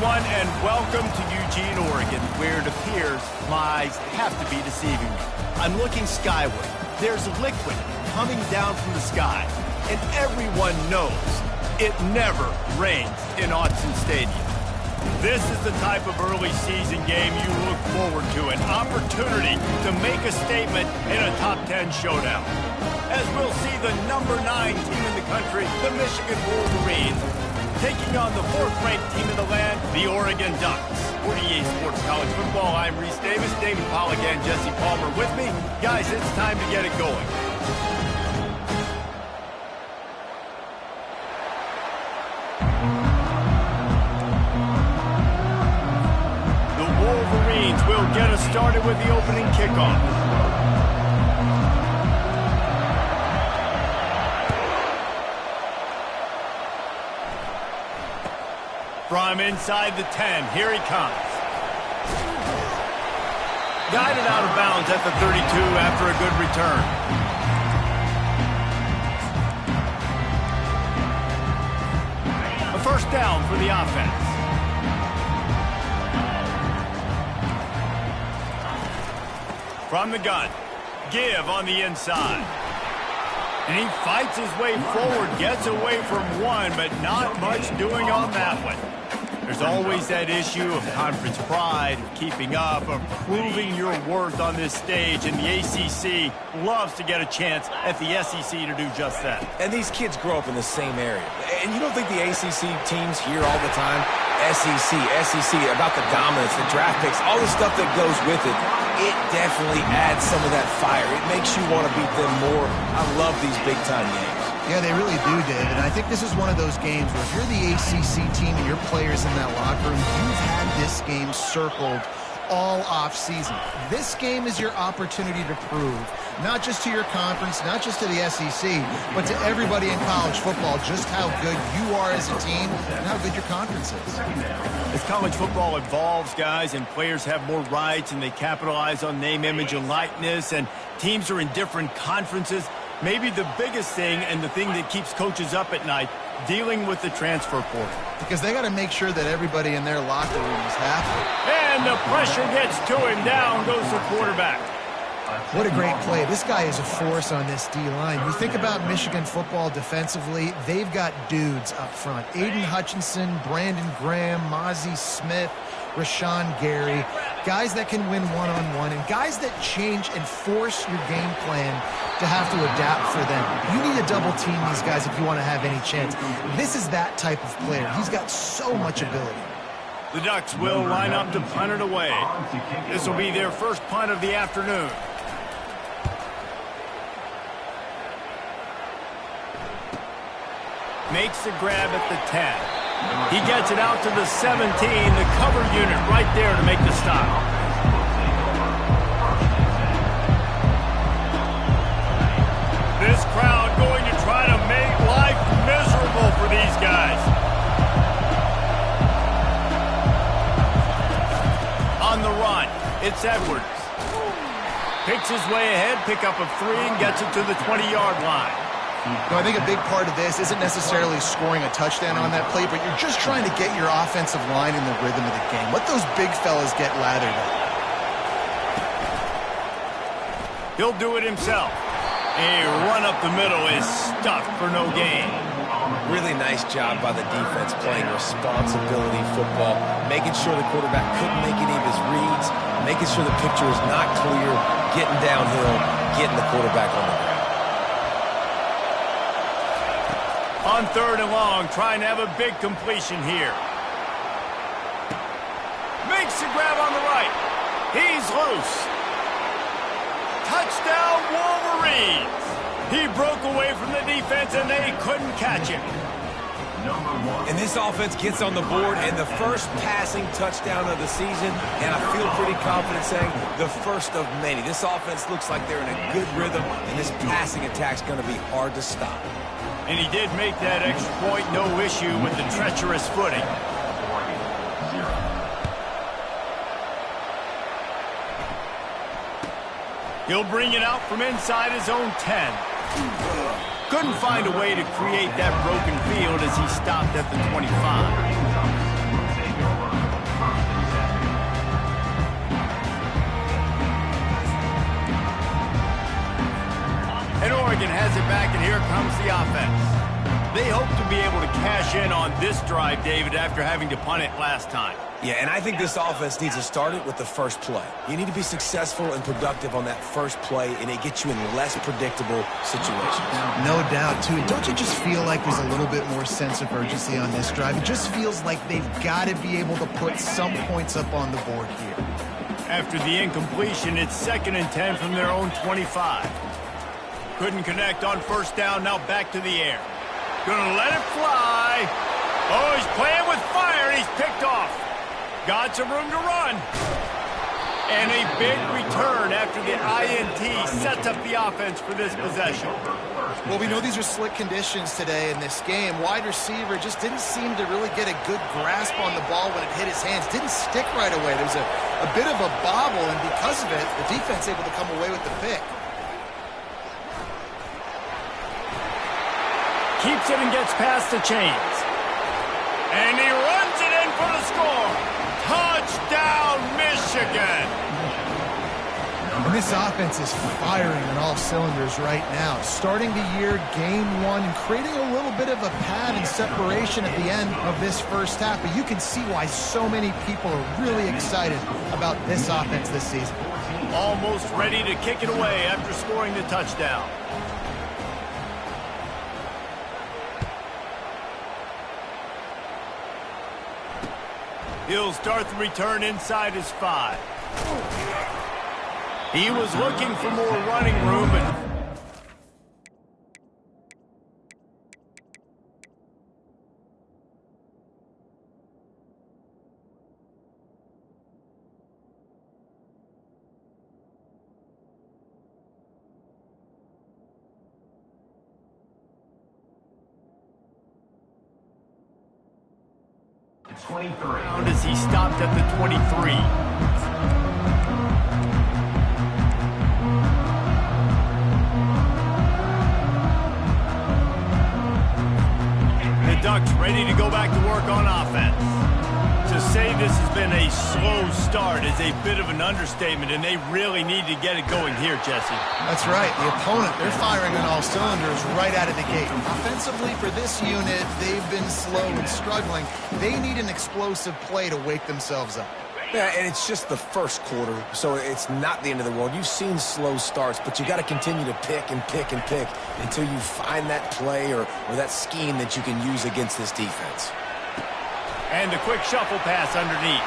everyone, and welcome to Eugene, Oregon, where it appears my eyes have to be deceiving me. I'm looking skyward. There's liquid coming down from the sky, and everyone knows it never rains in Autzen Stadium. This is the type of early season game you look forward to, an opportunity to make a statement in a top 10 showdown. As we'll see the number 9 team in the country, the Michigan Wolverines, taking on the 4th-ranked team in the land, the Oregon Ducks. For EA Sports College Football, I'm Reese Davis, David Pollack, and Jesse Palmer with me. Guys, it's time to get it going. The Wolverines will get us started with the opening kickoff. From inside the 10, here he comes. Guided out of bounds at the 32 after a good return. A first down for the offense. From the gun, give on the inside. And he fights his way forward, gets away from one, but not much doing on that one. There's always that issue of conference pride, of keeping up, of proving your worth on this stage, and the ACC loves to get a chance at the SEC to do just that. And these kids grow up in the same area. And you don't think the ACC teams hear all the time, SEC, about the dominance, the draft picks, all the stuff that goes with it. It definitely adds some of that fire. It makes you want to beat them more. I love these big-time games. Yeah, they really do, David. I think this is one of those games where if you're the ACC team and your players in that locker room, you've had this game circled all off-season. This game is your opportunity to prove, not just to your conference, not just to the SEC, but to everybody in college football, just how good you are as a team and how good your conference is. As college football evolves, guys, and players have more rights and they capitalize on name, image, and likeness, and teams are in different conferences, maybe the biggest thing and the thing that keeps coaches up at night, dealing with the transfer portal. Because they got to make sure that everybody in their locker room is happy. And the pressure gets to him. Down goes the quarterback. What a great play. This guy is a force on this D-line. You think about Michigan football defensively, they've got dudes up front. Aiden Hutchinson, Brandon Graham, Mozzie Smith, Rashawn Gary, guys that can win one-on-one and guys that change and force your game plan to have to adapt for them. You need to double team these guys if you want to have any chance. This is that type of player. He's got so much ability. The Ducks will line up to punt it away. This will be their first punt of the afternoon. Makes the grab at the 10. He gets it out to the 17, the cover unit right there to make the stop. This crowd going to try to make life miserable for these guys. On the run, it's Edwards. Picks his way ahead, pick up of 3, and gets it to the 20-yard line. I think a big part of this isn't necessarily scoring a touchdown on that play, but you're just trying to get your offensive line in the rhythm of the game. Let those big fellas get lathered up. He'll do it himself. A run up the middle is stuffed for no gain. Really nice job by the defense playing responsibility football, making sure the quarterback couldn't make any of his reads, making sure the picture is not clear, getting downhill, getting the quarterback on the ground. On 3rd and long, trying to have a big completion here. Makes the grab on the right. He's loose. Touchdown, Wolverines. He broke away from the defense, and they couldn't catch him. And this offense gets on the board, and the first passing touchdown of the season, and I feel pretty confident saying the first of many. This offense looks like they're in a good rhythm, and this passing attack's going to be hard to stop. And he did make that extra point, no issue with the treacherous footing. He'll bring it out from inside his own 10. Couldn't find a way to create that broken field as he stopped at the 25. Oregon has it back, and here comes the offense. They hope to be able to cash in on this drive, David, after having to punt it last time. Yeah, and I think this offense needs to start it with the first play. You need to be successful and productive on that first play, and it gets you in less predictable situations. No doubt, too. Don't you just feel like there's a little bit more sense of urgency on this drive? It just feels like they've got to be able to put some points up on the board here. After the incompletion, it's 2nd and 10 from their own 25. Couldn't connect on first down, now back to the air. Gonna let it fly. Oh, he's playing with fire, and he's picked off. Got some room to run. And a big return after the INT sets up the offense for this possession. Well, we know these are slick conditions today in this game. Wide receiver just didn't seem to really get a good grasp on the ball when it hit his hands. Didn't stick right away. There was a bit of a bobble, and because of it, the defense able to come away with the pick. Keeps it and gets past the chains. And he runs it in for the score. Touchdown, Michigan! And this offense is firing on all cylinders right now. Starting the year, game one, and creating a little bit of a pad and separation at the end of this first half. But you can see why so many people are really excited about this offense this season. Almost ready to kick it away after scoring the touchdown. He'll start the return inside his 5. He was looking for more running room, but as he stopped at the 23. The Ducks ready to go back to work on offense. To say this has been a slow start is a bit of an understatement, and they really need to get it going here, Jesse. That's right. The opponent, they're firing on all cylinders right out of the gate. Offensively for this unit, they've been slow and struggling. They need an explosive play to wake themselves up. Yeah, and it's just the first quarter, so it's not the end of the world. You've seen slow starts, but you got to continue to pick and pick and pick until you find that play or that scheme that you can use against this defense. And the quick shuffle pass underneath.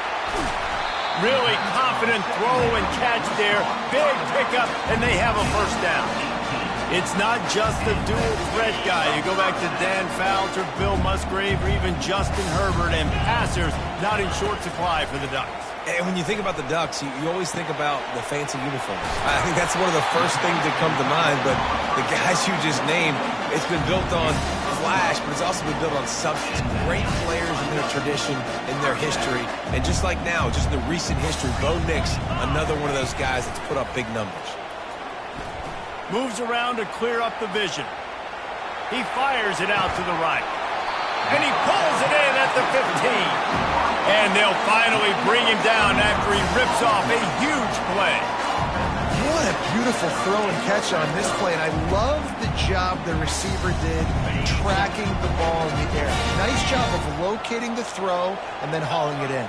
Really confident throw and catch there. Big pickup, and they have a first down. It's not just the dual threat guy. You go back to Dan Fouts or Bill Musgrave or even Justin Herbert, and passers not in short supply for the Ducks. And when you think about the Ducks, you always think about the fancy uniforms. I think that's one of the first things that come to mind, but the guys you just named, it's been built on flash, but it's also been built on substance. Great players in their tradition, in their history, and just like now, just in the recent history, Bo Nix, another one of those guys that's put up big numbers. Moves around to clear up the vision. He fires it out to the right. And he pulls it in at the 15. And they'll finally bring him down after he rips off a huge play. What a beautiful throw and catch on this play. And I love the job the receiver did tracking the ball in the air. Nice job of locating the throw and then hauling it in.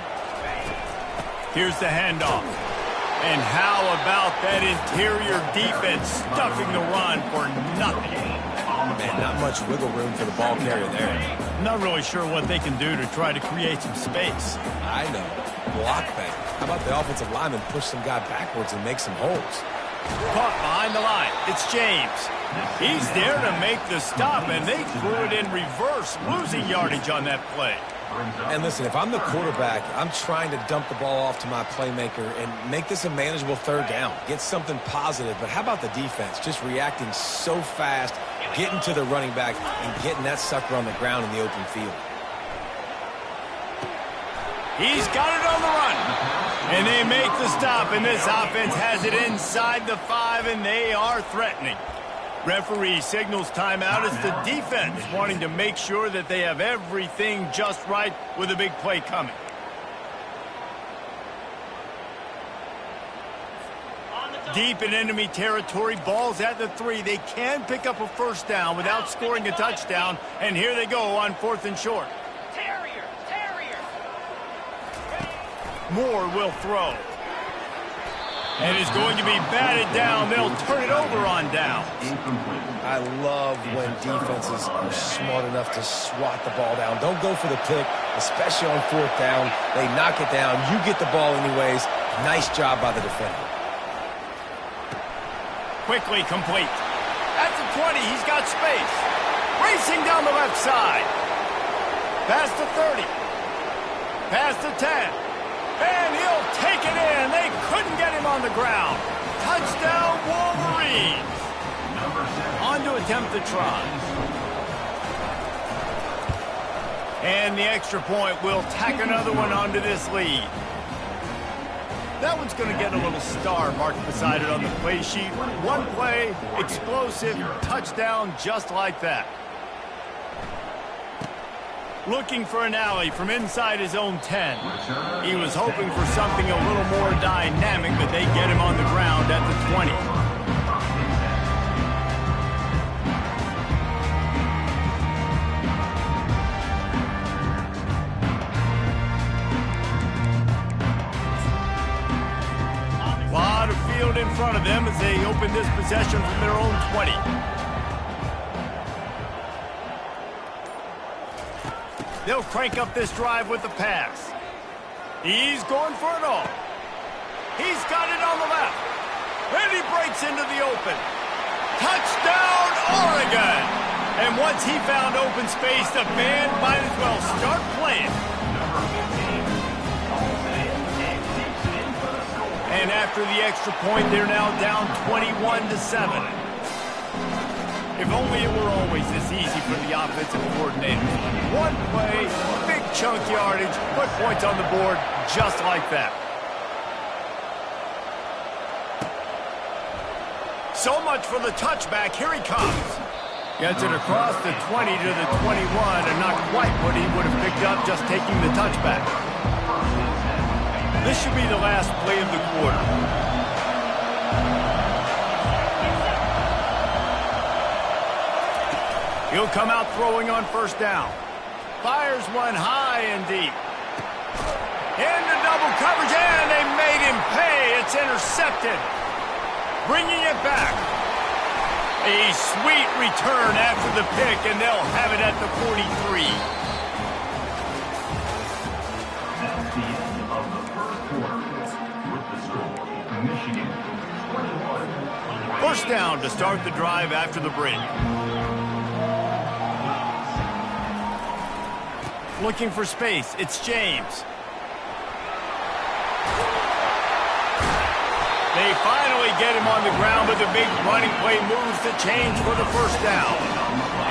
Here's the handoff. And how about that interior defense stuffing the run for nothing? Man, not much wiggle room for the ball carrier there. Not really sure what they can do to try to create some space. I know. Block bank. How about the offensive lineman push some guy backwards and make some holes? Caught behind the line. It's James. He's there to make the stop, and they threw it in reverse, losing yardage on that play. And listen, if I'm the quarterback, I'm trying to dump the ball off to my playmaker and make this a manageable third down. Get something positive. But how about the defense? Just reacting so fast, getting to the running back, and getting that sucker on the ground in the open field. He's got it on the run. And they make the stop, and this offense has it inside the 5, and they are threatening. Referee signals timeout as the defense wanting to make sure that they have everything just right with a big play coming. Deep in enemy territory, ball's at the 3. They can pick up a first down without scoring a touchdown, and here they go on 4th and short. Terrier. Moore will throw. And is going to be batted down. They'll turn it over on down. I love when defenses are smart enough to swat the ball down. Don't go for the pick, especially on 4th down. They knock it down. You get the ball anyways. Nice job by the defender. Quickly complete. At the 20, he's got space. Racing down the left side. Past the 30. Past the 10. And he'll take it in. They couldn't get him on the ground. Touchdown, Wolverines. On to attempt the try. And the extra point will tack another one onto this lead. That one's going to get a little star marked beside it on the play sheet. One play, explosive, touchdown, just like that. Looking for an alley from inside his own 10. He was hoping for something a little more dynamic, but they get him on the ground at the 20. Lot of field in front of them as they open this possession from their own 20. They'll crank up this drive with the pass. He's going for it all. He's got it on the left. And he breaks into the open. Touchdown, Oregon! And once he found open space, the band might as well start playing. And after the extra point, they're now down 21-7. If only it were always this easy for the offensive coordinator. One play, big chunk yardage, put points on the board just like that. So much for the touchback. Here he comes. Gets it across the 20 to the 21, and not quite what he would have picked up just taking the touchback. This should be the last play of the quarter. He'll come out throwing on first down. Fires one high and deep. Into double coverage, and they made him pay. It's intercepted. Bringing it back. A sweet return after the pick, and they'll have it at the 43. That's the end of the first quarter. With the score, Michigan 21. First down to start the drive after the break. Looking for space. It's James. They finally get him on the ground, but the big running play moves the chains for the first down.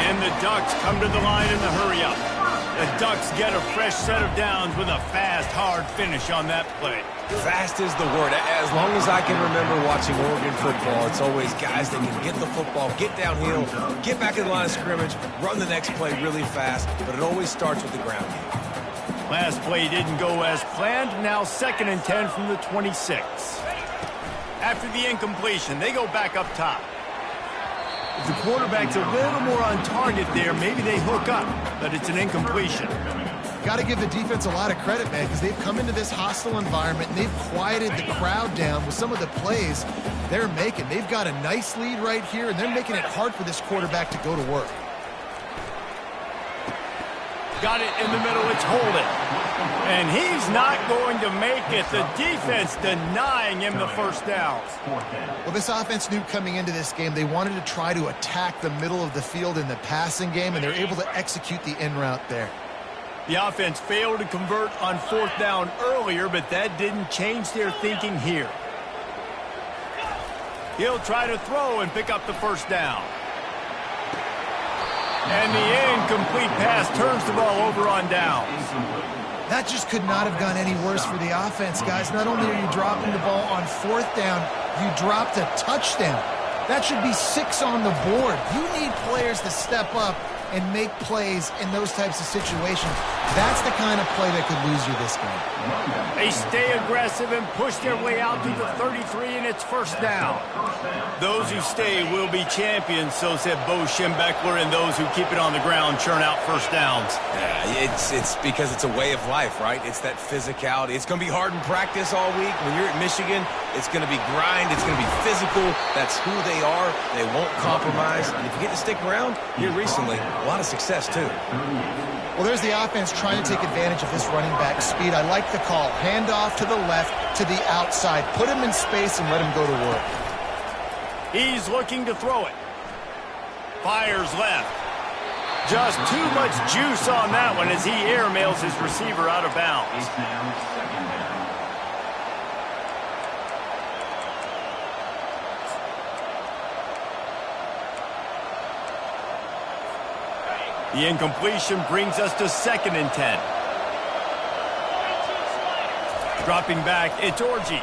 And the Ducks come to the line in the hurry-up. The Ducks get a fresh set of downs with a fast, hard finish on that play. Fast is the word. As long as I can remember watching Oregon football, it's always guys that can get the football, get downhill, get back in the line of scrimmage, run the next play really fast, but it always starts with the ground game. Last play didn't go as planned. Now 2nd and 10 from the 26. After the incompletion, they go back up top. If the quarterback's a little more on target there, maybe they hook up, but it's an incompletion. Got to give the defense a lot of credit, man, because they've come into this hostile environment and they've quieted the crowd down with some of the plays they're making. They've got a nice lead right here, and they're making it hard for this quarterback to go to work. Got it in the middle, it's Holden. And he's not going to make it. The defense denying him the first down. Well, this offense knew coming into this game they wanted to try to attack the middle of the field in the passing game, and they're able to execute the in route there. The offense failed to convert on 4th down earlier, but that didn't change their thinking here. He'll try to throw and pick up the first down. And the incomplete pass turns the ball over on downs. That just could not have gone any worse for the offense, guys. Not only are you dropping the ball on 4th down, you dropped a touchdown. That should be 6 on the board. You need players to step up and make plays in those types of situations. That's the kind of play that could lose you this game. They stay aggressive and push their way out to the 33, and it's first down. Those who stay will be champions, so said Bo Schembechler, and those who keep it on the ground churn out first downs. Yeah, it's because it's a way of life, right? It's that physicality. It's going to be hard in practice all week. When you're at Michigan, it's going to be grind. It's going to be physical. That's who they are. They won't compromise. And if you get to stick around, here recently, a lot of success, too. Well, there's the offense trying to take advantage of this running back speed. I like the call. Hand off to the left, to the outside. Put him in space and let him go to work. He's looking to throw it. Fires left. Just too much juice on that one as he airmails his receiver out of bounds. The incompletion brings us to 2nd and 10. Dropping back, it's Orji.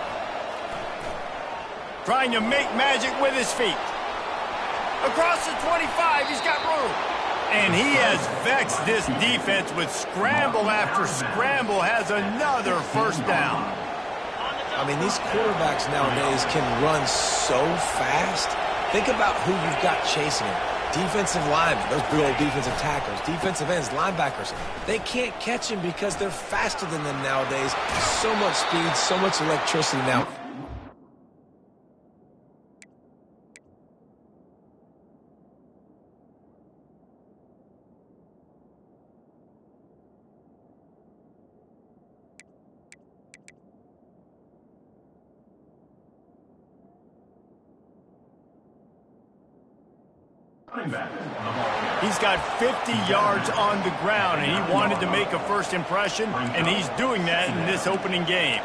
Trying to make magic with his feet. Across the 25, he's got room. And he has vexed this defense with scramble after scramble, has another first down. I mean, these quarterbacks nowadays can run so fast. Think about who you've got chasing him. Defensive linemen, those big old defensive tackles, defensive ends, linebackers, they can't catch him because they're faster than them nowadays. So much speed, so much electricity now. He's got 50 yards on the ground, and he wanted to make a first impression, and he's doing that in this opening game.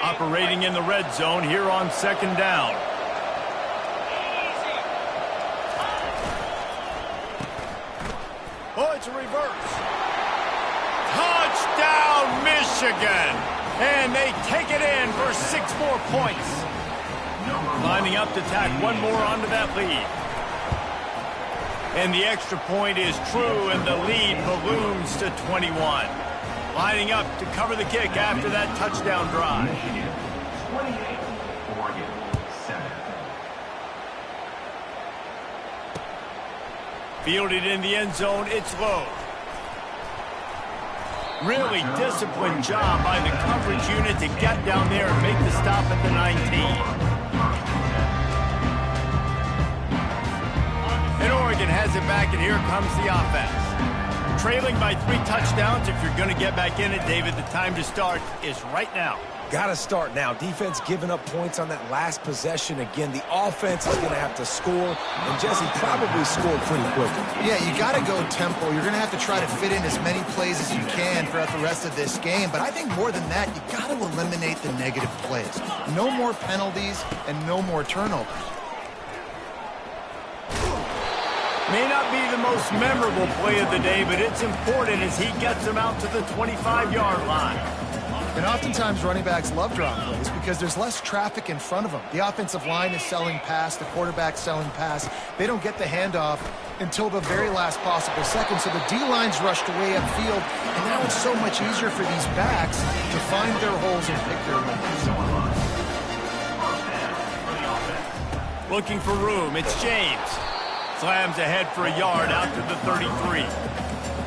Operating in the red zone here on 2nd down. Oh, it's a reverse. Touchdown, Michigan! And they take it in for 6 more points. Lining up to tack one more onto that lead. And the extra point is true, and the lead balloons to 21. Lining up to cover the kick after that touchdown drive. Michigan 28, Oregon 7. Fielded in the end zone, it's low. Really disciplined job by the coverage unit to get down there and make the stop at the 19. And Oregon has it back, and here comes the offense. Trailing by 3 touchdowns. If you're going to get back in it, David, the time to start is right now. Got to start now. Defense giving up points on that last possession. Again, the offense is going to have to score, and Jesse probably scored pretty quickly. Yeah, you got to go tempo. You're going to have to try to fit in as many plays as you can throughout the rest of this game. But I think more than that, you got to eliminate the negative plays. No more penalties and no more turnovers. May not be the most memorable play of the day, but it's important as he gets them out to the 25-yard line. And oftentimes running backs love drop plays because there's less traffic in front of them. The offensive line is selling pass, the quarterback's selling pass. They don't get the handoff until the very last possible second, so the D-line's rushed way upfield, and now it's so much easier for these backs to find their holes and pick their lanes. Looking for room, it's James. Slams ahead for a yard out to the 33.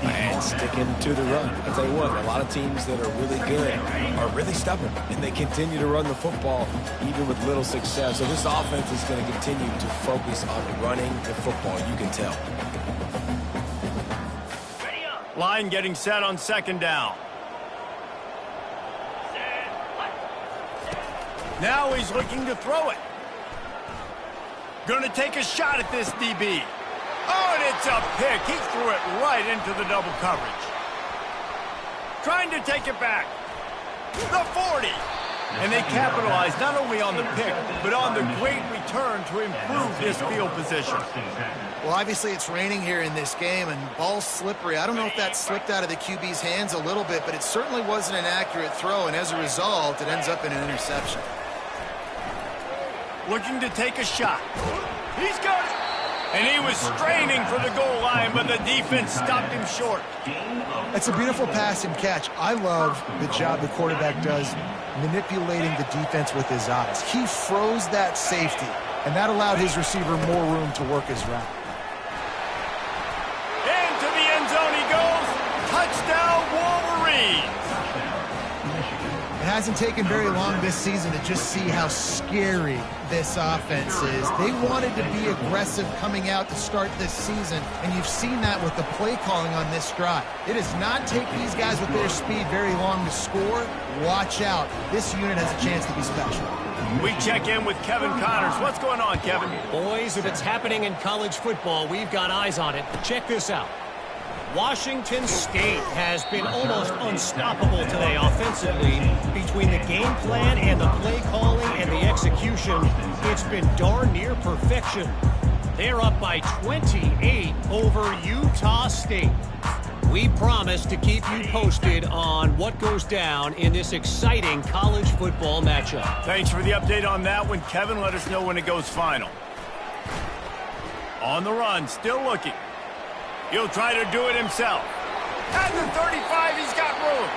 And sticking to the run. I'll tell you what, a lot of teams that are really good are really stubborn, and they continue to run the football even with little success. So this offense is going to continue to focus on running the football, you can tell. Line getting set on 2nd down. Now he's looking to throw it. Going to take a shot at this DB. Oh, and it's a pick. He threw it right into the double coverage. Trying to take it back. The 40. And they capitalized not only on the pick, but on the great return to improve this field position. Well, obviously it's raining here in this game, and ball's slippery. I don't know if that slipped out of the QB's hands a little bit, but it certainly wasn't an accurate throw, and as a result, it ends up in an interception. Looking to take a shot. He's got it. And he was straining for the goal line, but the defense stopped him short. It's a beautiful pass and catch. I love the job the quarterback does manipulating the defense with his eyes. He froze that safety, and that allowed his receiver more room to work his route. Into the end zone he goes. Touchdown, Wolverines. It hasn't taken very long this season to just see how scary this offense is. They wanted to be aggressive coming out to start this season, and you've seen that with the play calling on this drive. It does not take these guys with their speed very long to score. Watch out. This unit has a chance to be special. We check in with Kevin Connors. What's going on, Kevin? Boys, if it's happening in college football, we've got eyes on it. Check this out. Washington State has been almost unstoppable today offensively. Between the game plan and the play calling and the execution, it's been darn near perfection. They're up by 28 over Utah State. We promise to keep you posted on what goes down in this exciting college football matchup. Thanks for the update on that one, Kevin. Let us know when it goes final. On the run, still looking. He'll try to do it himself. At the 35, he's got room.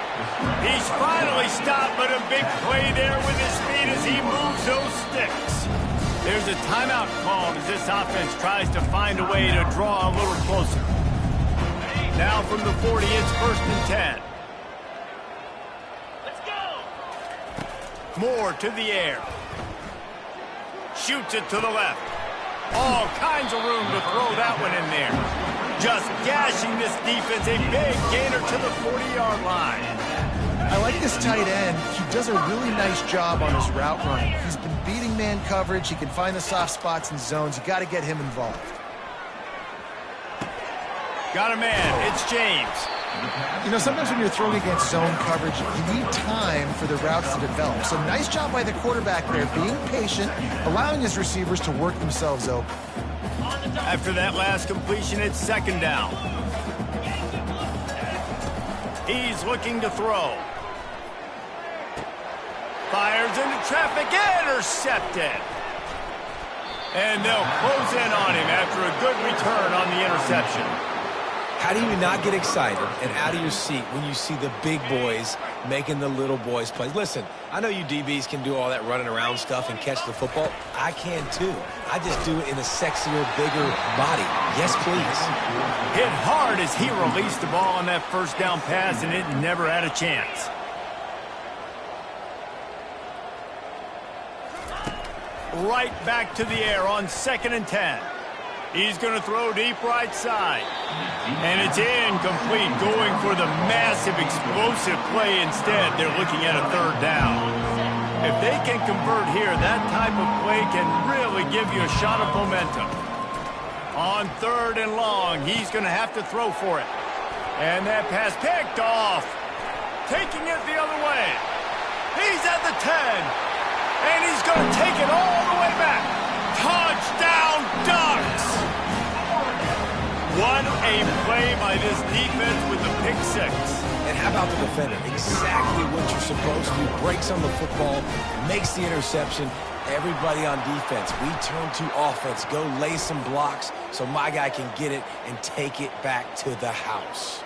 He's finally stopped, but a big play there with his feet as he moves those sticks. There's a timeout called as this offense tries to find a way to draw a little closer. Now from the 40, it's 1st and 10. Let's go. Moore to the air. Shoots it to the left. All kinds of room to throw that one in there. Just gashing this defense, a big gainer to the 40-yard line. I like this tight end. He does a really nice job on his route running. He's been beating man coverage. He can find the soft spots and zones. You got to get him involved. Got a man. It's James. You know, sometimes when you're throwing against zone coverage, you need time for the routes to develop. So nice job by the quarterback there, being patient, allowing his receivers to work themselves open. After that last completion, it's 2nd down. He's looking to throw. Fires into traffic, intercepted. And they'll close in on him after a good return on the interception. How do you not get excited and out of your seat when you see the big boys making the little boys play? Listen, I know you DBs can do all that running around stuff and catch the football. I can too. I just do it in a sexier, bigger body. Yes, please. Hit hard as he released the ball on that 1st down pass, and it never had a chance. Right back to the air on 2nd and 10. He's going to throw deep right side. And it's incomplete, going for the massive, explosive play instead. They're looking at a 3rd down. If they can convert here, that type of play can really give you a shot of momentum. On 3rd and long, he's going to have to throw for it. And that pass picked off. Taking it the other way. He's at the 10. And he's going to take it all the way back. Touchdown, Ducks! What a play by this defense with the pick 6. And how about the defender? Exactly what you're supposed to do. Breaks on the football, makes the interception. Everybody on defense, we turn to offense. Go lay some blocks so my guy can get it and take it back to the house.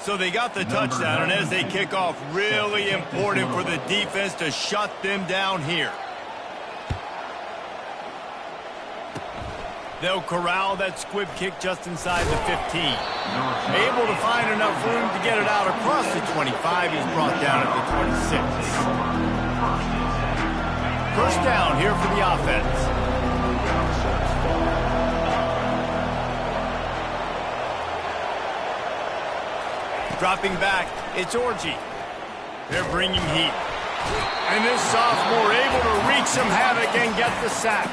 So they got the touchdown, and as they kick off, really important for the defense to shut them down here. They'll corral that squib kick just inside the 15. Able to find enough room to get it out across the 25. He's brought down at the 26. 1st down here for the offense. Dropping back, it's Orji. They're bringing heat. And this sophomore able to wreak some havoc and get the sack.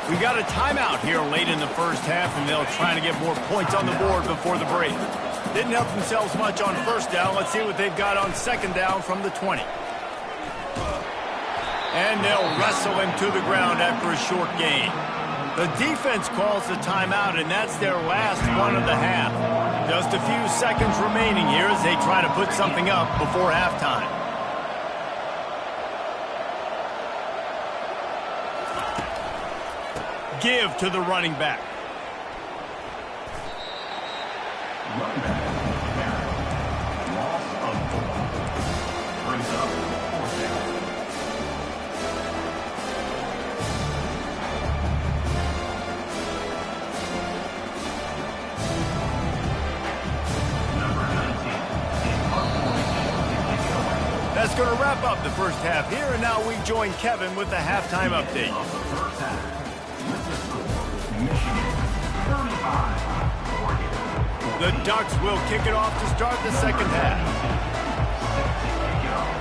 We got a timeout here late in the 1st half, and they'll try to get more points on the board before the break. Didn't help themselves much on 1st down. Let's see what they've got on 2nd down from the 20. And they'll wrestle him to the ground after a short gain. The defense calls the timeout, and that's their last one of the half. Just a few seconds remaining here as they try to put something up before halftime. Give to the running back. Running back, Barrett. Loss of 4. Brings up 4th down. That's going to wrap up the first half here, and now we join Kevin with the halftime update. Of the first half, with the score, Michigan 35, Oregon 14. The Ducks will kick it off to start the second half. Set to kick it off.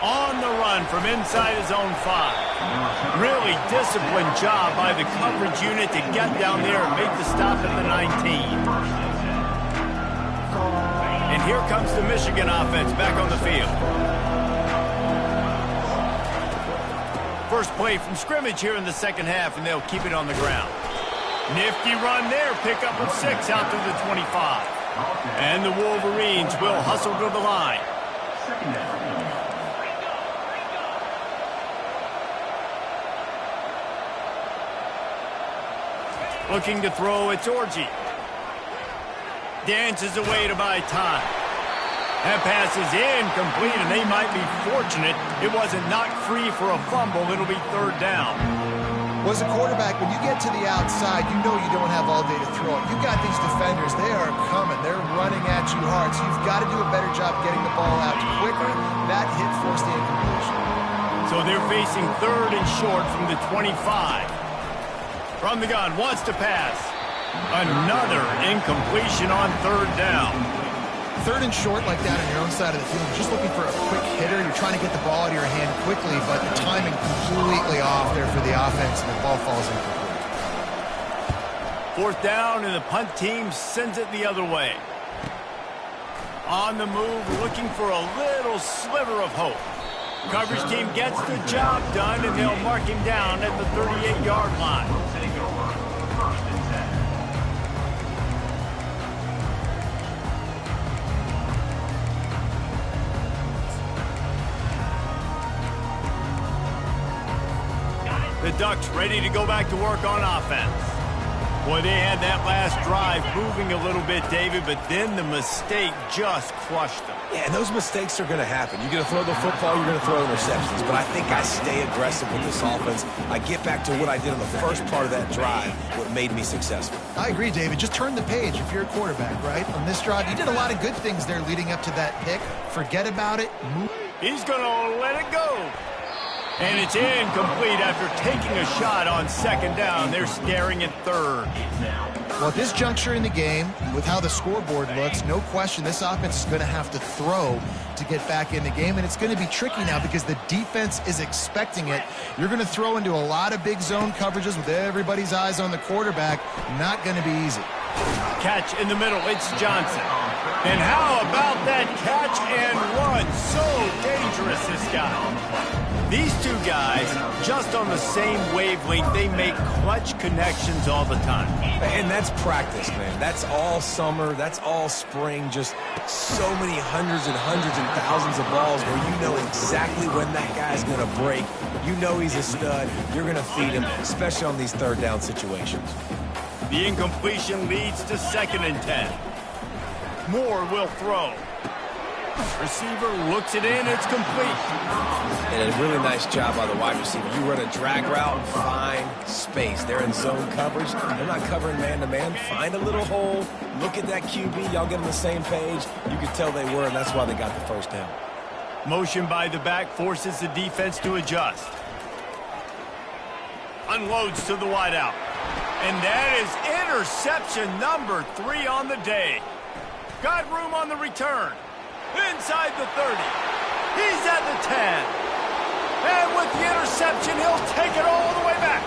On the run from inside his own 5. Really disciplined job by the coverage unit to get down there and make the stop at the 19. And here comes the Michigan offense back on the field. First play from scrimmage here in the second half, and they'll keep it on the ground. Nifty run there, pickup of 6 out to the 25. And the Wolverines will hustle to the line. Second down. Looking to throw, it's Orji. Dances away to buy time. That pass is incomplete, and they might be fortunate it wasn't knocked free for a fumble. It'll be 3rd down. Well, as a quarterback, when you get to the outside, you know you don't have all day to throw it. You've got these defenders. They are coming. They're running at you hard, so you've got to do a better job getting the ball out quicker. That hit forced the incompletion. So they're facing 3rd and short from the 25. From the gun, wants to pass. Another incompletion on 3rd down. 3rd and short like that on your own side of the field. You're just looking for a quick hitter. You're trying to get the ball out of your hand quickly, but the timing completely off there for the offense, and the ball falls incomplete. 4th down, and the punt team sends it the other way. On the move, looking for a little sliver of hope. Coverage team gets the job done, and they'll mark him down at the 38-yard line. Take over. 1st and 10. The Ducks ready to go back to work on offense. Boy, they had that last drive moving a little bit, David, but then the mistake just crushed them. Yeah, and those mistakes are going to happen. You're going to throw the football, you're going to throw interceptions. But I think I stay aggressive with this offense. I get back to what I did in the first part of that drive, what made me successful. I agree, David. Just turn the page if you're a quarterback, right? On this drive, you did a lot of good things there leading up to that pick. Forget about it. Move. He's going to let it go. And it's incomplete after taking a shot on 2nd down. They're staring at 3rd. Well, at this juncture in the game, with how the scoreboard looks, no question this offense is going to have to throw to get back in the game, and it's going to be tricky now because the defense is expecting it. You're going to throw into a lot of big zone coverages with everybody's eyes on the quarterback. Not going to be easy. Catch in the middle, it's Johnson. And how about that catch and run? So dangerous, this guy. These two guys, just on the same wavelength, they make clutch connections all the time. And that's practice, man. That's all summer. That's all spring. Just so many hundreds and thousands of balls where you know exactly when that guy's going to break. You know he's a stud. You're going to feed him, especially on these 3rd down situations. The incompletion leads to 2nd and 10. Moore will throw. Receiver looks it in, it's complete. And a really nice job by the wide receiver. You run a drag route, find space. They're in zone coverage. They're not covering man-to-man. Find a little hole. Look at that QB. Y'all get on the same page. You could tell they were, and that's why they got the 1st down. Motion by the back forces the defense to adjust. Unloads to the wideout. And that is interception number 3 on the day. Got room on the return. Inside the 30. He's at the 10. And with the interception, he'll take it all the way back.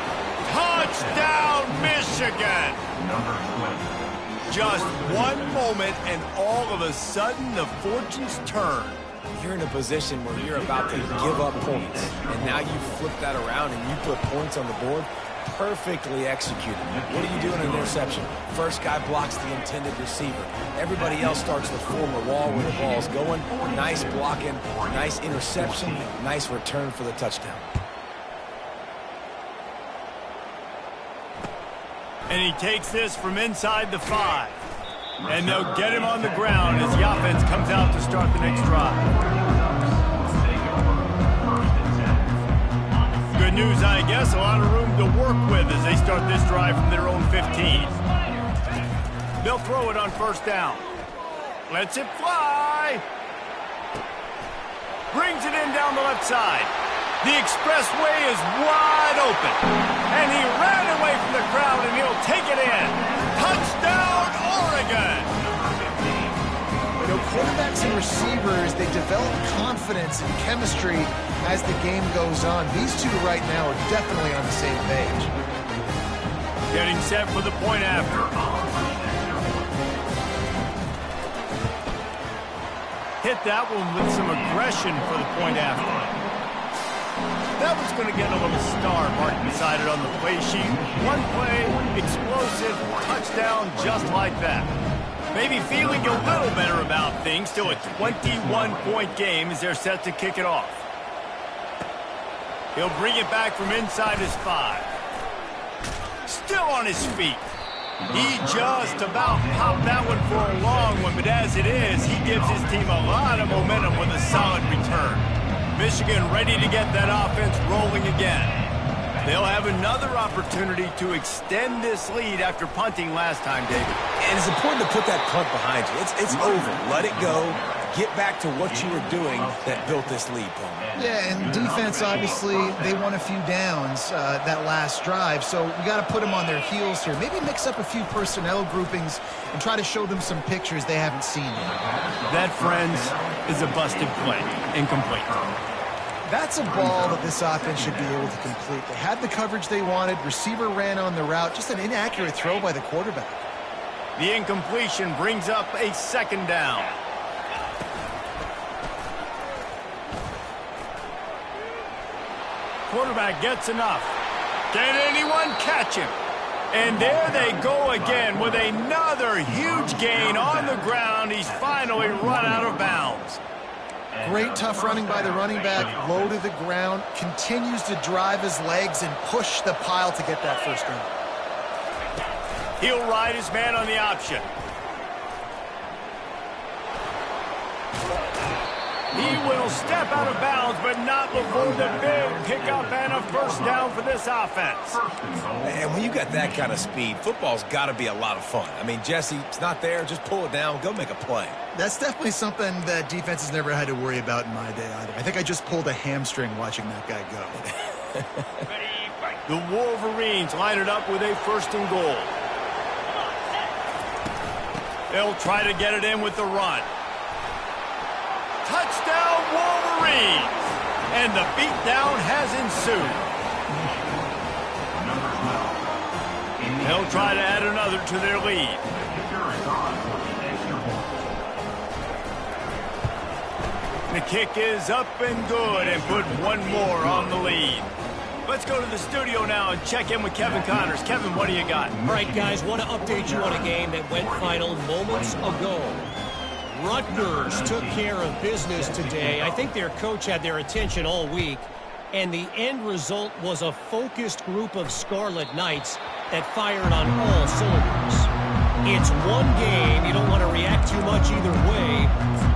Touchdown, Michigan. Number 20. Just one moment, and all of a sudden, the fortunes turn. You're in a position where you're about to give up points. And now you flip that around and you put points on the board. Perfectly executed. What do you do in an interception? First guy blocks the intended receiver. Everybody else starts to form a wall where the ball's going. Nice blocking, nice interception, nice return for the touchdown. And he takes this from inside the 5. And they'll get him on the ground as the offense comes out to start the next drive. Good news, I guess. A lot of room to work with as they start this drive from their own 15. They'll throw it on first down. Lets it fly. Brings it in down the left side. The expressway is wide open. And he ran away from the crowd, and he'll take it in. Touchdown, Oregon! You know, quarterbacks and receivers, they develop confidence and chemistry as the game goes on. These two right now are definitely on the same page. Getting set for the point after. Hit that one with some aggression for the point after. That one's going to get a little star marked beside it on the play sheet. One play, explosive, touchdown just like that. Maybe feeling a little better about things. Still a 21-point game as they're set to kick it off. He'll bring it back from inside his 5. Still on his feet. He just about popped that one for a long one, but as it is, he gives his team a lot of momentum with a solid return. Michigan ready to get that offense rolling again. They'll have another opportunity to extend this lead after punting last time, David. And it's important to put that punt behind you. It's over. Let it go. Get back to what you were doing that built this lead, Paul. Yeah, and defense, obviously, they won a few downs that last drive, so we got to put them on their heels here. Maybe mix up a few personnel groupings and try to show them some pictures they haven't seen yet. That, friends, is a busted play. Incomplete. That's a ball that this offense should be able to complete. They had the coverage they wanted. Receiver ran on the route. Just an inaccurate throw by the quarterback. The incompletion brings up a second down. Quarterback gets enough. Can anyone catch him? And there they go again with another huge gain on the ground. He's finally run out of bounds. Great tough running by the running back, low to the ground, continues to drive his legs and push the pile to get that first down. He'll ride his man on the option. He will step out of bounds, but not before the big pickup and a first down for this offense. And when you got that kind of speed, football's got to be a lot of fun. I mean, Jesse, it's not there. Just pull it down. Go make a play. That's definitely something that defense has never had to worry about in my day either. I think I just pulled a hamstring watching that guy go. The Wolverines line it up with a first and goal. They'll try to get it in with the run. Touchdown, Wolverines! And the beatdown has ensued. They'll try to add another to their lead. The kick is up and good and put one more on the lead. Let's go to the studio now and check in with Kevin Connors. Kevin, what do you got? All right, guys, want to update you on a game that went final moments ago. Rutgers took care of business today. I think their coach had their attention all week, and the end result was a focused group of Scarlet Knights that fired on all cylinders. It's one game. You don't want to react too much either way,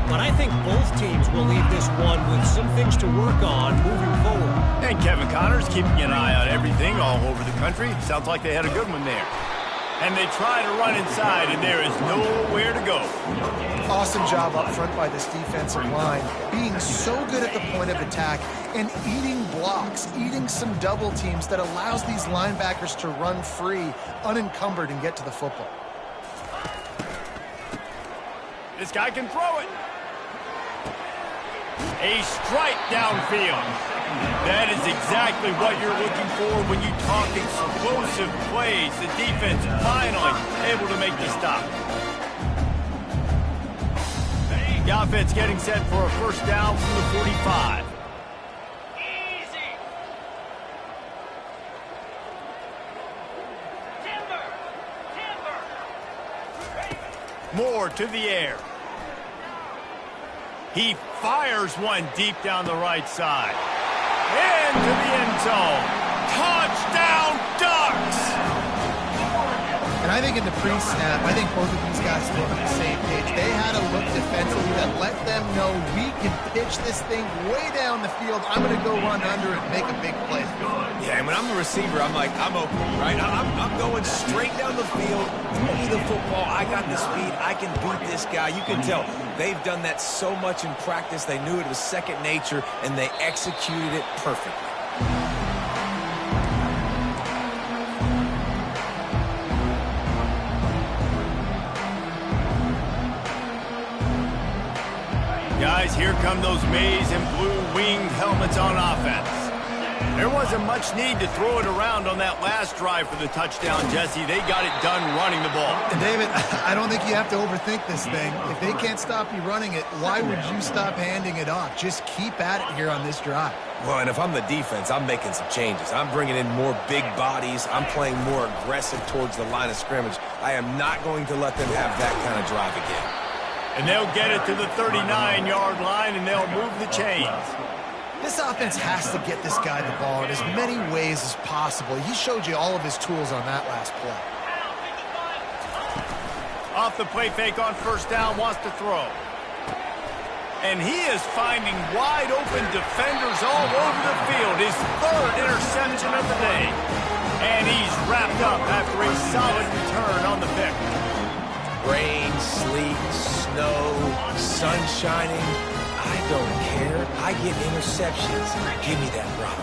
but I think both teams will leave this one with some things to work on moving forward. And Kevin Connors keeping an eye on everything all over the country. Sounds like they had a good one there. And they try to run inside, and there is nowhere to go. Awesome job up front by this defensive line, being so good at the point of attack and eating blocks, eating some double teams that allows these linebackers to run free, unencumbered, and get to the football. This guy can throw it. A strike downfield. That is exactly what you're looking for when you talk explosive plays. The defense finally able to make the stop. The offense getting set for a first down from the 45. Easy. Timber. Moore to the air. He fires one deep down the right side. Into the end zone. Touchdown, Ducks! I think in the pre-snap, I think both of these guys were on the same page. They had a look defensively that let them know we can pitch this thing way down the field. I'm going to go run under and make a big play. Yeah, and when I'm the receiver, I'm like, I'm open, right? I'm going straight down the field. Throw me the football. I got the speed. I can beat this guy. You can tell they've done that so much in practice. They knew it was second nature, and they executed it perfectly. Guys, here come those maize and blue winged helmets on offense. There wasn't much need to throw it around on that last drive for the touchdown, Jesse. They got it done running the ball. And David, I don't think you have to overthink this thing. If they can't stop you running it, why would you stop handing it off? Just keep at it here on this drive. Well, and if I'm the defense, I'm making some changes. I'm bringing in more big bodies. I'm playing more aggressive towards the line of scrimmage. I am not going to let them have that kind of drive again. And they'll get it to the 39-yard line, and they'll move the chains. This offense has to get this guy the ball in as many ways as possible. He showed you all of his tools on that last play. Off the play fake on first down, wants to throw. And he is finding wide open defenders all over the field. His third interception of the day. And he's wrapped up after a solid return on the pick. Rain, sleet, snow, sun shining. I don't care. I get interceptions. Give me that rock.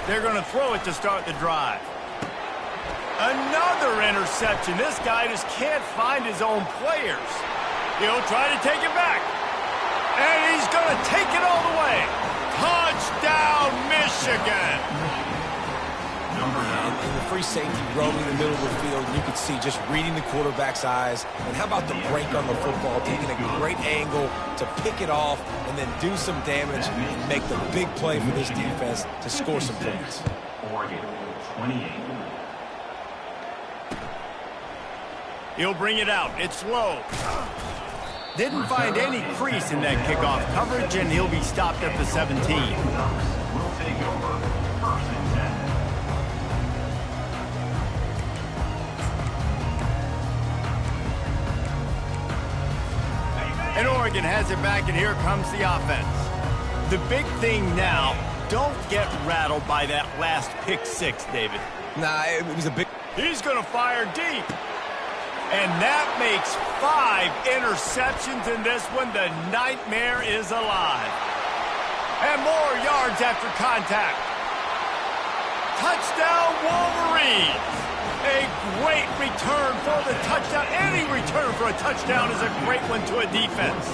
They're going to throw it to start the drive. Another interception. This guy just can't find his own players. He'll try to take it back. And he's going to take it all the way. Touchdown, Michigan. And the free safety roaming in the middle of the field, you could see just reading the quarterback's eyes. And how about the break on the football, taking a great angle to pick it off and then do some damage and make the big play for this defense to score some points. Oregon, 28. He'll bring it out. It's low. Didn't find any crease in that kickoff coverage, and he'll be stopped at the 17. Will take over first and 10. And Oregon has it back, and here comes the offense. The big thing now, don't get rattled by that last pick six, David. Nah, it was a big... He's going to fire deep. And that makes 5 interceptions in this one. The nightmare is alive. And more yards after contact. Touchdown, Wolverines. A great return for the touchdown. Any return for a touchdown is a great one to a defense.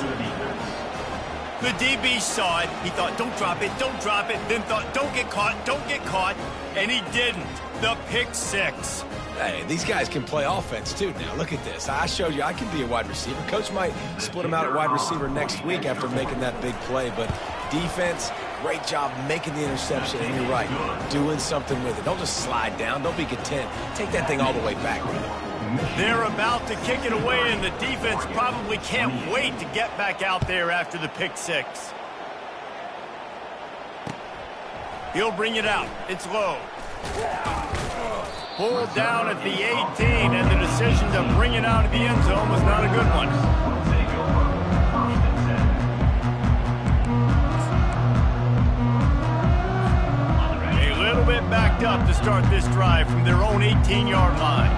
The DB saw it. He thought, don't drop it, don't drop it. Then thought, don't get caught. And he didn't. The pick six. Hey, these guys can play offense, too. Now, look at this. I showed you I can be a wide receiver. Coach might split him out at wide receiver next week after making that big play. But defense, great job making the interception. And you're right, doing something with it. Don't just slide down. Don't be content. Take that thing all the way back. They're about to kick it away, and the defense probably can't wait to get back out there after the pick six. He'll bring it out. It's low. Pulled down at the 18, and the decision to bring it out of the end zone was not a good one. Will take over first and 10. A little bit backed up to start this drive from their own 18-yard line.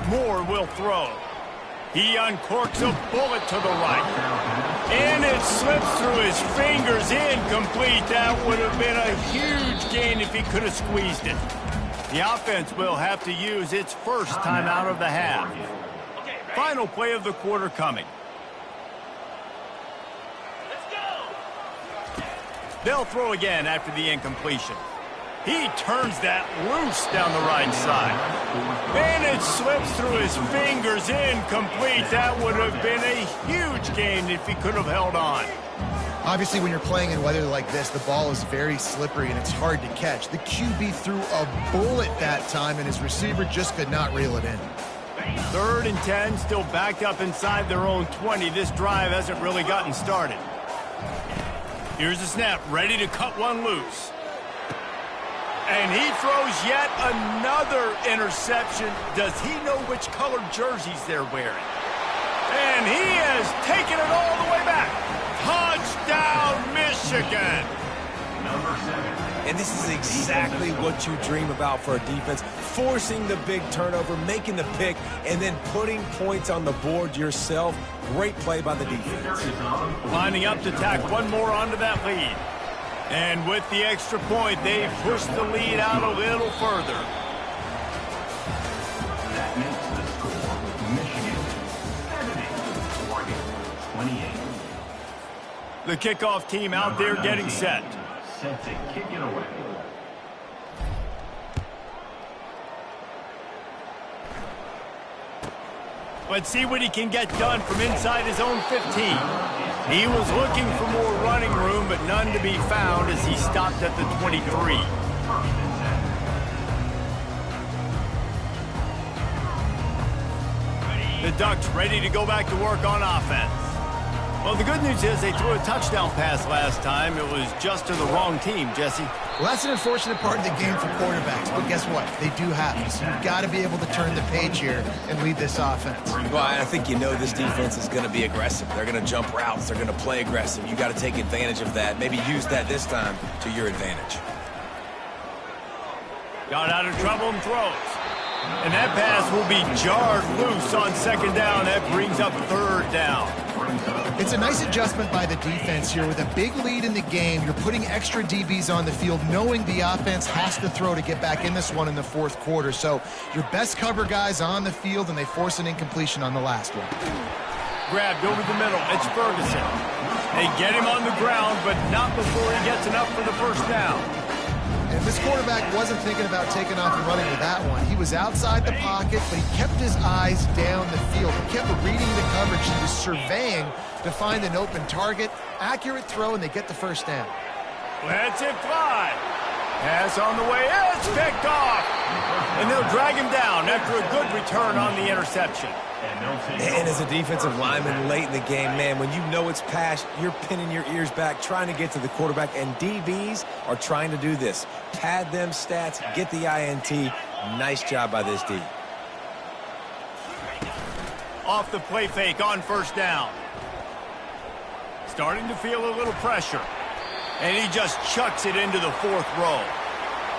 Moore will throw. He uncorks a bullet to the right. And it slips through his fingers, incomplete. That would have been a huge gain if he could have squeezed it. The offense will have to use its first timeout of the half. Final play of the quarter coming. They'll throw again after the incompletion. He turns that loose down the right side. And it slips through his fingers, incomplete. That would have been a huge gain if he could have held on. Obviously, when you're playing in weather like this, the ball is very slippery and it's hard to catch. The QB threw a bullet that time, and his receiver just could not reel it in. 3rd and 10, still backed up inside their own 20. This drive hasn't really gotten started. Here's the snap, ready to cut one loose. And he throws yet another interception. Does he know which colored jerseys they're wearing? And he has taken it all the way back. Touchdown, Michigan. Number 7. And this is exactly what you dream about for a defense. Forcing the big turnover, making the pick, and then putting points on the board yourself. Great play by the defense. Lining up to tack one more onto that lead. And with the extra point, they've pushed the lead out a little further. That makes the score Michigan 70, Oregon 28. The kickoff team out there getting set. Set to kick it away. Let's see what he can get done from inside his own 15. He was looking for more running room, but none to be found as he stopped at the 23. The Ducks ready to go back to work on offense. Well, the good news is they threw a touchdown pass last time. It was just to the wrong team, Jesse. Well, that's an unfortunate part of the game for quarterbacks, but guess what? They do have it. So you've got to be able to turn the page here and lead this offense. Well, I think you know this defense is going to be aggressive. They're going to jump routes. They're going to play aggressive. You got to take advantage of that. Maybe use that this time to your advantage. Got out of trouble and throws. And that pass will be jarred loose on second down. That brings up third down. It's a nice adjustment by the defense here. With a big lead in the game, you're putting extra DBs on the field, knowing the offense has to throw to get back in this one in the fourth quarter. So your best cover guys on the field, and they force an incompletion on the last one. Grabbed over the middle. It's Ferguson. They get him on the ground, but not before he gets enough for the first down. And this quarterback wasn't thinking about taking off and running with that one. He was outside the pocket, but he kept his eyes down the field. He kept reading the coverage. He was surveying to find an open target. Accurate throw, and they get the first down. Lets it fly. Pass on the way. It's picked off. And they'll drag him down after a good return on the interception. And as a defensive lineman late in the game, man, when you know it's pass, you're pinning your ears back, trying to get to the quarterback, and DBs are trying to do this. Pad them stats, get the INT. Nice job by this D. Off the play fake on first down. Starting to feel a little pressure. And he just chucks it into the fourth row.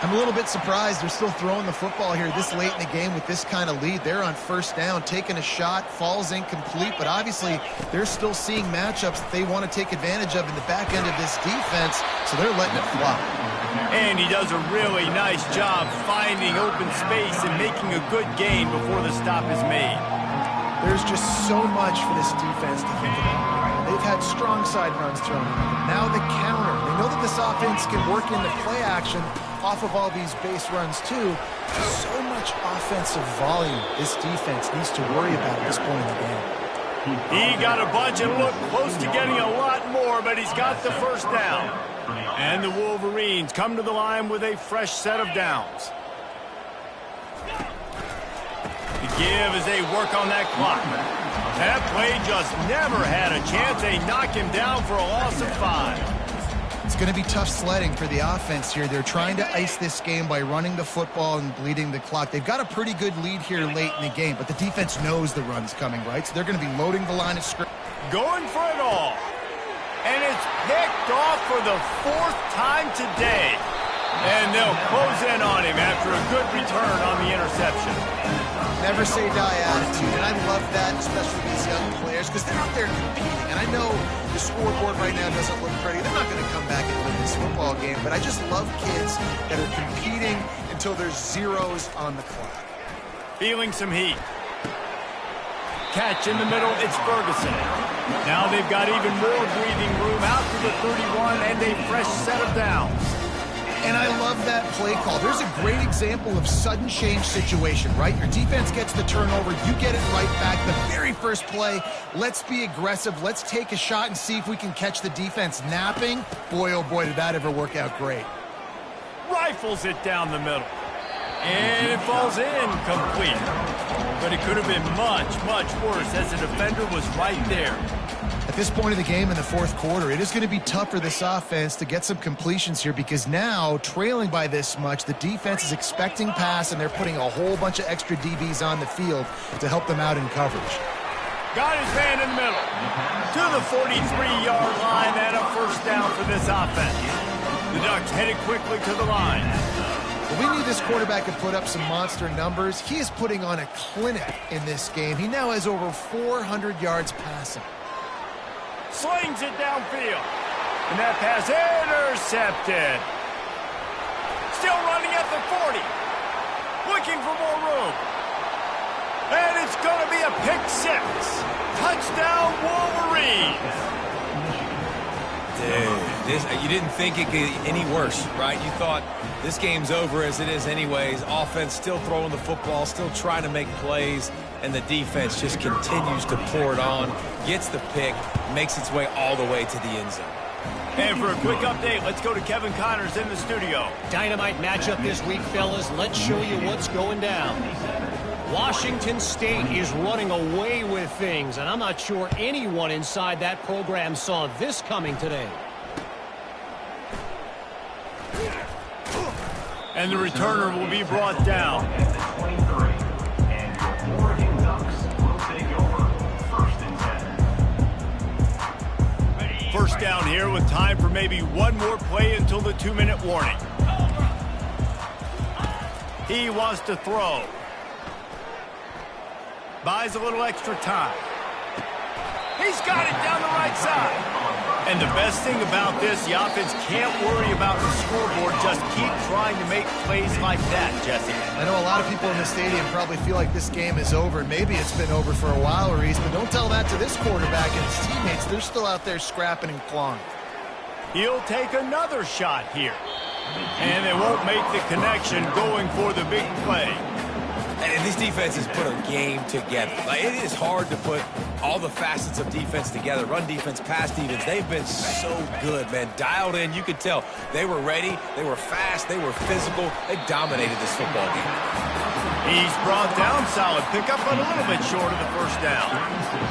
I'm a little bit surprised they're still throwing the football here this late in the game with this kind of lead. They're on first down, taking a shot, falls incomplete, but obviously they're still seeing matchups that they want to take advantage of in the back end of this defense, so they're letting it fly. And he does a really nice job finding open space and making a good gain before the stop is made. There's just so much for this defense to think about. They've had strong side runs thrown at them. Now the counter. They know that this offense can work into play action off of all these base runs too. So much offensive volume this defense needs to worry about at this point in the game. He got a bunch and looked close to getting a lot more, but he's got the first down. And the Wolverines come to the line with a fresh set of downs. The give as they work on that clock. That play just never had a chance. They knock him down for a loss of 5. It's going to be tough sledding for the offense here. They're trying to ice this game by running the football and bleeding the clock. They've got a pretty good lead here late in the game, but the defense knows the run's coming, right? So they're going to be loading the line of scrimmage. Going for it all. And it's picked off for the 4th time today. And they'll close in on him after a good return on the interception. Never say die attitude, and I love that, especially these young players, because they're out there competing. And I know the scoreboard right now doesn't look pretty. They're not going to come back and win this football game, but I just love kids that are competing until there's zeros on the clock. Feeling some heat. Catch in the middle, it's Ferguson. Now they've got even more breathing room out to the 31 and a fresh set of downs. And I love that play call. There's a great example of sudden change situation, right? Your defense gets the turnover, you get it right back. The very first play, let's be aggressive. Let's take a shot and see if we can catch the defense napping. Boy, oh boy, did that ever work out great. Rifles it down the middle. And it falls incomplete. But it could have been much, much worse as the defender was right there. At this point of the game in the fourth quarter, it is going to be tough for this offense to get some completions here because now, trailing by this much, the defense is expecting pass, and they're putting a whole bunch of extra DBs on the field to help them out in coverage. Got his man in the middle. To the 43-yard line and a first down for this offense. The Ducks headed quickly to the line. Well, we knew this quarterback could put up some monster numbers. He is putting on a clinic in this game. He now has over 400 yards passing. Slings it downfield. And that pass intercepted. Still running at the 40. Looking for more room. And it's going to be a pick six. Touchdown, Wolverines. Dude, you didn't think it could get any worse, right? You thought this game's over as it is anyways. Offense still throwing the football, still trying to make plays, and the defense just continues to pour it on, gets the pick, makes its way all the way to the end zone. And for a quick update, let's go to Kevin Connors in the studio. Dynamite matchup this week, fellas. Let's show you what's going down. Washington State is running away with things, and I'm not sure anyone inside that program saw this coming today. And the returner will be brought down. At the 23. And your Oregon Ducks will take over. First and 10. First down here with time for maybe one more play until the 2-minute warning. He wants to throw. Buys a little extra time. He's got it down the right side. And the best thing about this, the offense can't worry about the scoreboard. Just keep trying to make plays like that, Jesse. I know a lot of people in the stadium probably feel like this game is over. Maybe it's been over for a while, Reese, but don't tell that to this quarterback and his teammates. They're still out there scrapping and clawing. He'll take another shot here. And they won't make the connection going for the big play. And these defenses put a game together. Like, it is hard to put all the facets of defense together. Run defense, pass defense. They've been so good, man. Dialed in. You could tell they were ready. They were fast. They were physical. They dominated this football game. He's brought down solid pickup, but a little bit short of the first down.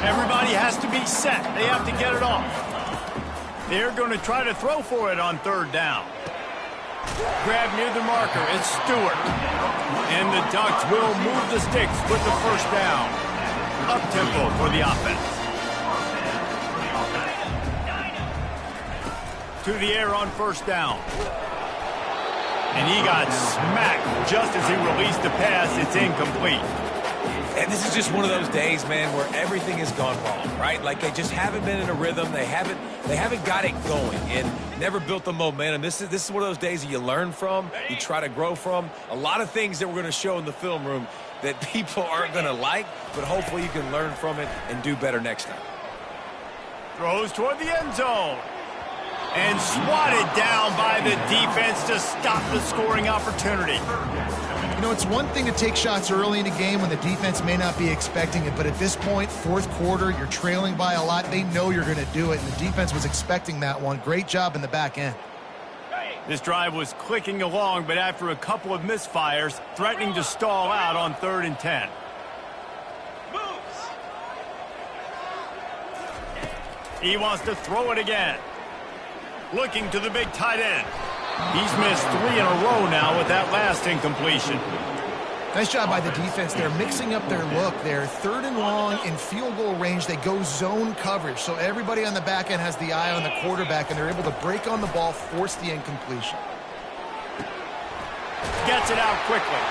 Everybody has to be set. They have to get it off. They're going to try to throw for it on third down. Grab near the marker. It's Stewart. And the Ducks will move the sticks with the first down. Up-tempo for the offense. To the air on first down. And he got smacked just as he released the pass. It's incomplete. And this is just one of those days, man, where everything has gone wrong, right? Like, they just haven't been in a rhythm. They haven't got it going and never built the momentum. This is one of those days that you learn from, you try to grow from. A lot of things that we're going to show in the film room that people aren't going to like, but hopefully you can learn from it and do better next time. Throws toward the end zone. And swatted down by the defense to stop the scoring opportunity. You know, it's one thing to take shots early in a game when the defense may not be expecting it, but at this point, fourth quarter, you're trailing by a lot. They know you're going to do it, and the defense was expecting that one. Great job in the back end. This drive was clicking along, but after a couple of misfires, threatening to stall out on 3rd and 10. He wants to throw it again. Looking to the big tight end. He's missed 3 in a row now with that last incompletion. Nice job by the defense. They're mixing up their look. They're 3rd and long in field goal range. They go zone coverage, so everybody on the back end has the eye on the quarterback, and they're able to break on the ball, force the incompletion. Gets it out quickly.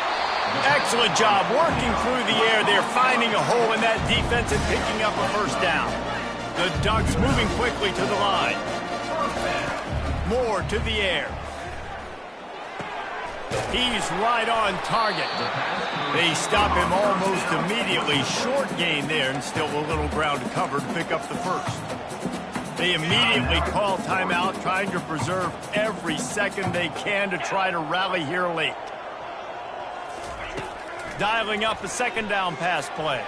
Excellent job working through the air. They're finding a hole in that defense and picking up a first down. The Ducks moving quickly to the line. Moore to the air. He's right on target. They stop him almost immediately. Short gain there and still a little ground to cover to pick up the first. They immediately call timeout, trying to preserve every second they can to try to rally here late. Dialing up a second down pass play.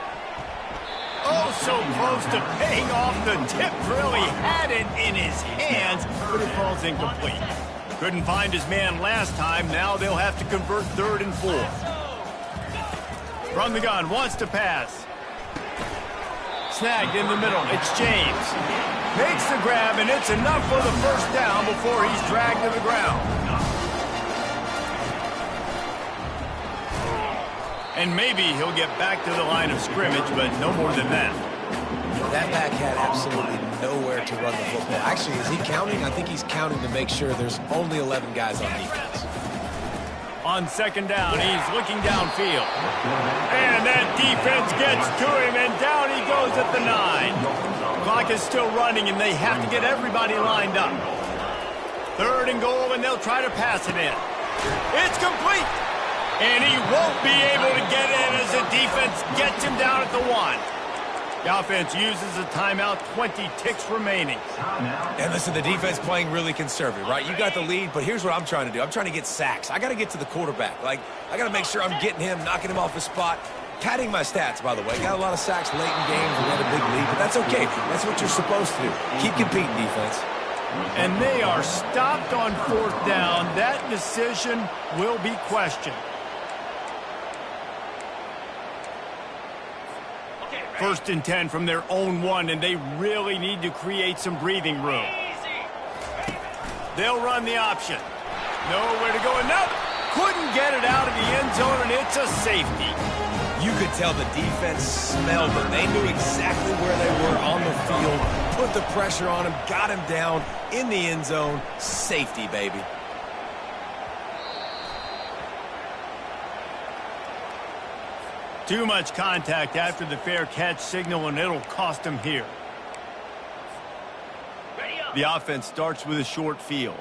Oh, so close to paying off the tip drill. He had it in his hands, but it falls incomplete. Couldn't find his man last time. Now they'll have to convert 3rd and 4. From the gun, wants to pass. Snagged in the middle. It's James. Makes the grab, and it's enough for the first down before he's dragged to the ground. And maybe he'll get back to the line of scrimmage, but no more than that. That back had absolutely nowhere to run the football. Actually, is he counting? I think he's counting to make sure there's only 11 guys on defense. On 2nd down, he's looking downfield. And that defense gets to him, and down he goes at the 9. Clock is still running, and they have to get everybody lined up. 3rd and goal, and they'll try to pass it in. It's complete! And he won't be able to get in as the defense gets him down at the 1. The offense uses a timeout, 20 ticks remaining. And listen, the defense playing really conservative, right? You got the lead, but here's what I'm trying to do. I'm trying to get sacks. I got to get to the quarterback. Like, I got to make sure I'm getting him, knocking him off his spot. Padding my stats, by the way. Got a lot of sacks late in games. We had a big lead, but that's okay. That's what you're supposed to do. Keep competing, defense. And they are stopped on 4th down. That decision will be questioned. 1st and 10 from their own 1, and they really need to create some breathing room. They'll run the option. Nowhere to go, and no, couldn't get it out of the end zone, and it's a safety. You could tell the defense smelled them. They knew exactly where they were on the field, put the pressure on him, got him down in the end zone. Safety, baby. Too much contact after the fair catch signal, and it'll cost them here. The offense starts with a short field.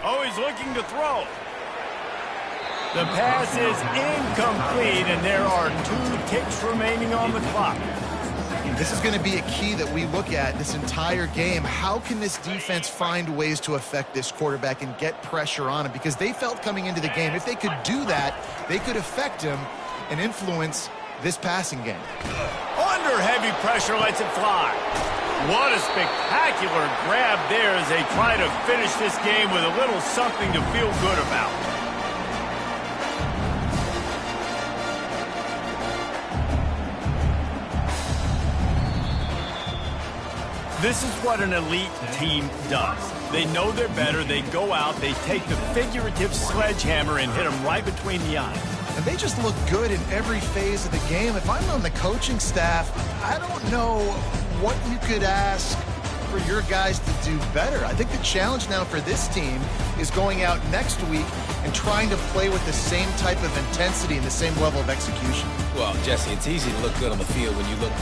Oh, he's looking to throw. The pass is incomplete, and there are 2 ticks remaining on the clock. This is going to be a key that we look at this entire game. How can this defense find ways to affect this quarterback and get pressure on him? Because they felt coming into the game, if they could do that, they could affect him and influence this passing game. Under heavy pressure, lets it fly. What a spectacular grab there as they try to finish this game with a little something to feel good about. This is what an elite team does. They know they're better. They go out, they take the figurative sledgehammer and hit them right between the eyes. And they just look good in every phase of the game. If I'm on the coaching staff, I don't know what you could ask for your guys to do better. I think the challenge now for this team is going out next week and trying to play with the same type of intensity and the same level of execution. Well, Jesse, it's easy to look good on the field when you look